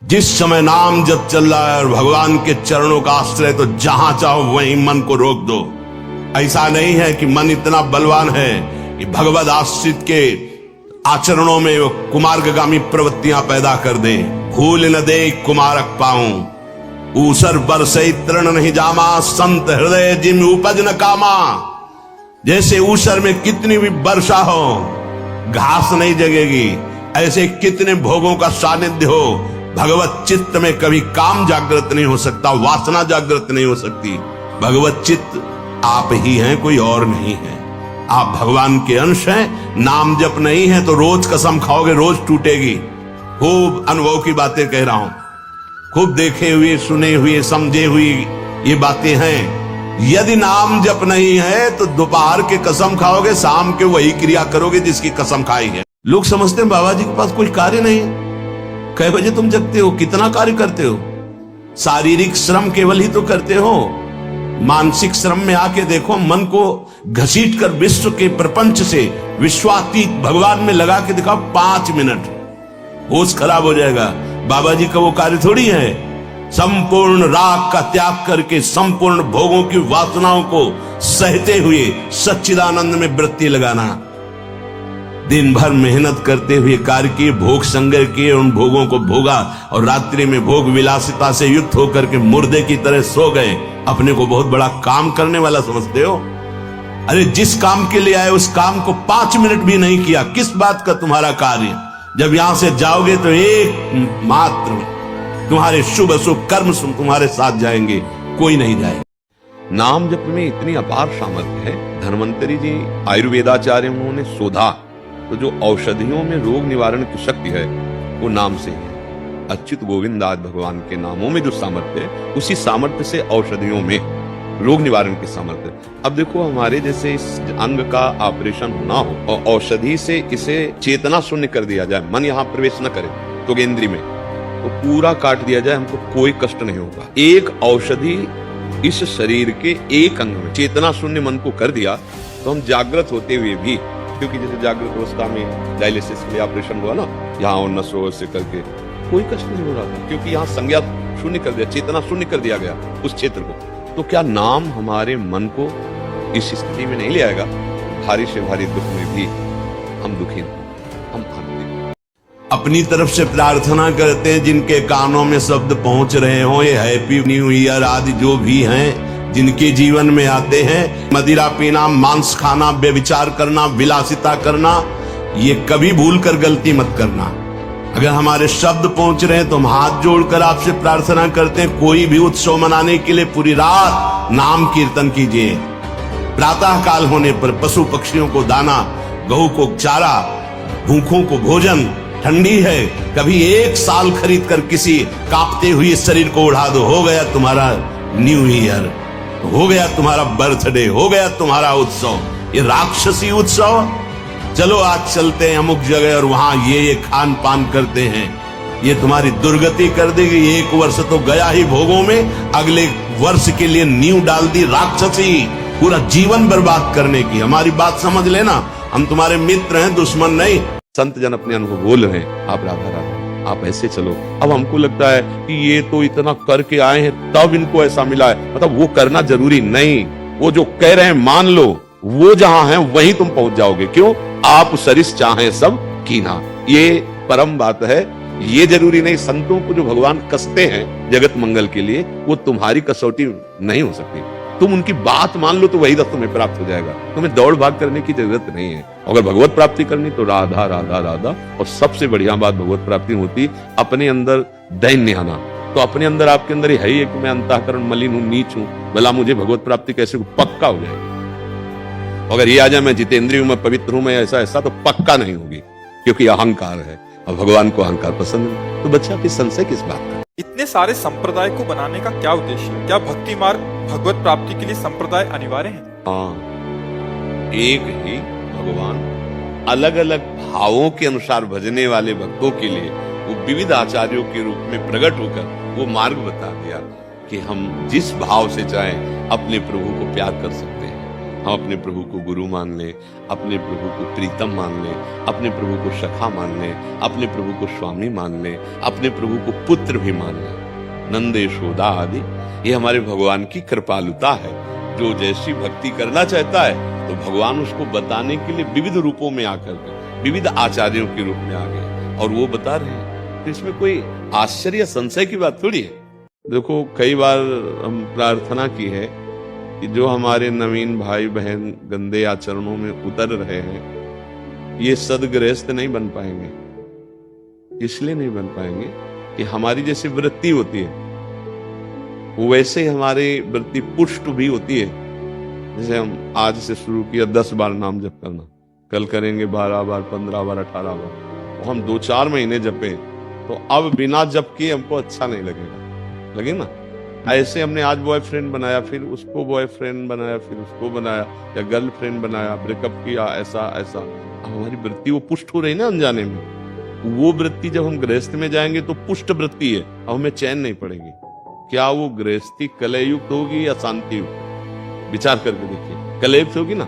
जिस समय नाम जब चल रहा है और भगवान के चरणों का आश्रय, तो जहां चाहो वहीं मन को रोक दो। ऐसा नहीं है कि मन इतना बलवान है कि भगवद आश्रित के आचरणों में वो कुमार्गामी प्रवृत्तियां पैदा कर दे। भूल न दे कुमारक पाऊं, ऊसर बरसे तृण नहीं जामा, संत हृदय जिम उपज न कामा। जैसे ऊसर में कितनी भी वर्षा हो घास नहीं जगेगी, ऐसे कितने भोगों का सानिध्य हो भगवत चित्त में कभी काम जागृत नहीं हो सकता, वासना जागृत नहीं हो सकती। भगवत चित्त आप ही हैं, कोई और नहीं है। आप भगवान के अंश हैं। नाम जप नहीं है तो रोज कसम खाओगे, रोज टूटेगी। खूब अनुभव की बातें कह रहा हूं, खूब देखे हुए, सुने हुए, समझे हुए ये बातें हैं। यदि नाम जप नहीं है तो दोपहर के कसम खाओगे, शाम के वही क्रिया करोगे जिसकी कसम खाई है। लोग समझते हैं बाबा जी के पास कोई कार्य नहीं। कई बजे तुम जगते हो, कितना कार्य करते हो? शारीरिक श्रम केवल ही तो करते हो। मानसिक श्रम में आके देखो, मन को घसीट कर विश्व के प्रपंच से विश्वातीत भगवान में लगा के दिखाओ 5 मिनट, होश खराब हो जाएगा। बाबा जी का वो कार्य थोड़ी है। संपूर्ण राग का त्याग करके संपूर्ण भोगों की वासनाओं को सहते हुए सच्चिदानंद में वृत्ति लगाना। दिन भर मेहनत करते हुए कार्य किए, भोग संग्रह किए, उन भोगों को भोगा और रात्रि में भोग विलासिता से युक्त होकर के मुर्दे की तरह सो गए। अपने को बहुत बड़ा काम करने वाला समझते हो? अरे जिस काम के लिए आए उस काम को 5 मिनट भी नहीं किया, किस बात का तुम्हारा कार्य? जब यहां से जाओगे तो एक मात्र तुम्हारे शुभ अशुभ कर्म तुम्हारे साथ जाएंगे, कोई नहीं जाएगा। नाम जप में इतनी अपार सामर्थ्य है। धन्वंतरी जी आयुर्वेदाचार्य, उन्होंने शोधा तो जो औषधियों में रोग निवारण की शक्ति है वो नाम से है। अच्युत गोविंद आदि भगवान के नामों में जो सामर्थ्य है, उसी सामर्थ्य से औषधियों में रोग निवारण की सामर्थ्य। अब देखो, हमारे जैसे इस अंग का ऑपरेशन होना हो और औषधि से इसे चेतना शून्य कर दिया जाए, मन यहाँ प्रवेश न करे तो गेंद्री में, तो पूरा काट दिया जाए, हमको कोई कष्ट नहीं होगा। एक औषधि इस शरीर के एक अंग में चेतना शून्य मन को कर दिया तो हम जागृत होते हुए भी, क्योंकि जैसे जागृत अवस्था में डायलिसिस के लिए ऑपरेशन हुआ ना, यहाँ और नसों से करके कोई कष्ट नहीं हो रहा था, क्योंकि यहाँ संज्ञा शून्य कर दिया, चेतना शून्य कर दिया गया उस क्षेत्र को। तो क्या नाम हमारे मन को इस स्थिति में नहीं ले आएगा? भारी से भारी दुख में भी हम दुखी नहीं, हम आनंदित। अपनी तरफ से प्रार्थना करते हैं, जिनके कानों में शब्द पहुंच रहे हो, ये हैप्पी न्यू ईयर आदि जो भी हैं, जिनके जीवन में आते हैं, मदिरा पीना, मांस खाना, व्यभिचार करना, विलासिता करना, ये कभी भूल कर गलती मत करना। अगर हमारे शब्द पहुंच रहे हैं तो हम हाथ जोड़कर आपसे प्रार्थना करते हैं, कोई भी उत्सव मनाने के लिए पूरी रात नाम कीर्तन कीजिए। प्रातः काल होने पर पशु पक्षियों को दाना, गऊ को चारा, भूखों को भोजन, ठंडी है कभी 1 साल खरीद कर किसी कांपते हुए शरीर को उड़ा दो, हो गया तुम्हारा न्यू ईयर, हो गया तुम्हारा बर्थडे, हो गया तुम्हारा उत्सव। ये राक्षसी उत्सव। चलो आज चलते हैं अमुक जगह और वहां ये खान पान करते हैं, ये तुम्हारी दुर्गति कर देगी। 1 वर्ष तो गया ही भोगों में, अगले वर्ष के लिए नींव डाल दी राक्षसी, पूरा जीवन बर्बाद करने की। हमारी बात समझ लेना, हम तुम्हारे मित्र हैं, दुश्मन नहीं। संत जन अपने अनुभव बोल रहे हैं, आप राधा राधा, आप ऐसे चलो। अब हमको लगता है कि ये तो इतना करके आए हैं तब इनको ऐसा मिला है, मतलब वो करना जरूरी नहीं। वो जो कह रहे हैं मान लो, वो जहां है वहीं तुम पहुंच जाओगे। क्यों? आप सरिस चाहे सब कीना, ये परम बात है। ये जरूरी नहीं, संतों को जो भगवान कसते हैं जगत मंगल के लिए, वो तुम्हारी कसौटी नहीं हो सकती। तुम उनकी बात मान लो तो वही दस तुम्हें प्राप्त हो जाएगा। तुम्हें दौड़ भाग करने की जरूरत नहीं है। अगर भगवत प्राप्ति करनी तो राधा राधा राधा। और सबसे बढ़िया बात भगवत प्राप्ति होती अपने अंदर दैन्य आना। तो अपने अंदर, आपके अंदर है ही कि मैं अंतःकरण मलिन हूं, नीच हूं, भला मुझे भगवत प्राप्ति कैसे? पक्का हो जाएगी। अगर ये आ जाए मैं जितेंद्रिय हूं, मैं पवित्र हूं, मैं ऐसा ऐसा, तो पक्का नहीं होगी, क्योंकि अहंकार है और भगवान को अहंकार पसंद नहीं। तो बच्चा किस संशय किस बात का? इतने सारे संप्रदाय को बनाने का क्या उद्देश्य है? क्या भक्ति मार्ग भगवत प्राप्ति के लिए संप्रदाय अनिवार्य है? हाँ, एक ही भगवान अलग अलग भावों के अनुसार भजने वाले भक्तों के लिए वो विविध आचार्यों के रूप में प्रकट होकर वो मार्ग बता दिया कि हम जिस भाव से चाहें अपने प्रभु को प्यार कर सकते हैं। हम अपने प्रभु को गुरु मान लें, अपने प्रभु को प्रीतम मान लें, अपने प्रभु को सखा मान लें, अपने प्रभु को स्वामी मान लें, अपने प्रभु को पुत्र भी मान लें। नंद यशोदा आदि, ये हमारे भगवान की कृपालुता है। जो जैसी भक्ति करना चाहता है तो भगवान उसको बताने के लिए विविध रूपों में आकर के, विविध आचार्यों के रूप में आ गए और वो बता रहे हैं। तो इसमें कोई आश्चर्य या संशय की बात थोड़ी है। देखो, कई बार हम प्रार्थना की है कि जो हमारे नवीन भाई बहन गंदे आचरणों में उतर रहे हैं, ये सदगृहस्थ नहीं बन पाएंगे। इसलिए नहीं बन पाएंगे कि हमारी जैसी वृत्ति होती है वैसे ही हमारी वृत्ति पुष्ट भी होती है। जैसे हम आज से शुरू किया 10 बार नाम जप करना, कल करेंगे 12 बार, 15 बार, 18 बार। तो हम 2-4 महीने जपे तो अब बिना जप किए हमको अच्छा नहीं लगेगा, लगे ना। ऐसे हमने आज बॉयफ्रेंड बनाया, फिर उसको बॉयफ्रेंड बनाया, फिर उसको बनाया, या गर्लफ्रेंड बनाया, ब्रेकअप किया, ऐसा ऐसा। अब हमारी वृत्ति वो पुष्ट हो रही ना अनजाने में। वो वृत्ति जब हम गृहस्थ में जाएंगे तो पुष्ट वृत्ति है, अब हमें चैन नहीं पड़ेगी। क्या वो गृहस्थी कलयुक्त होगी या शांति युक्त? विचार करके देखिए। कलयुक्त होगी ना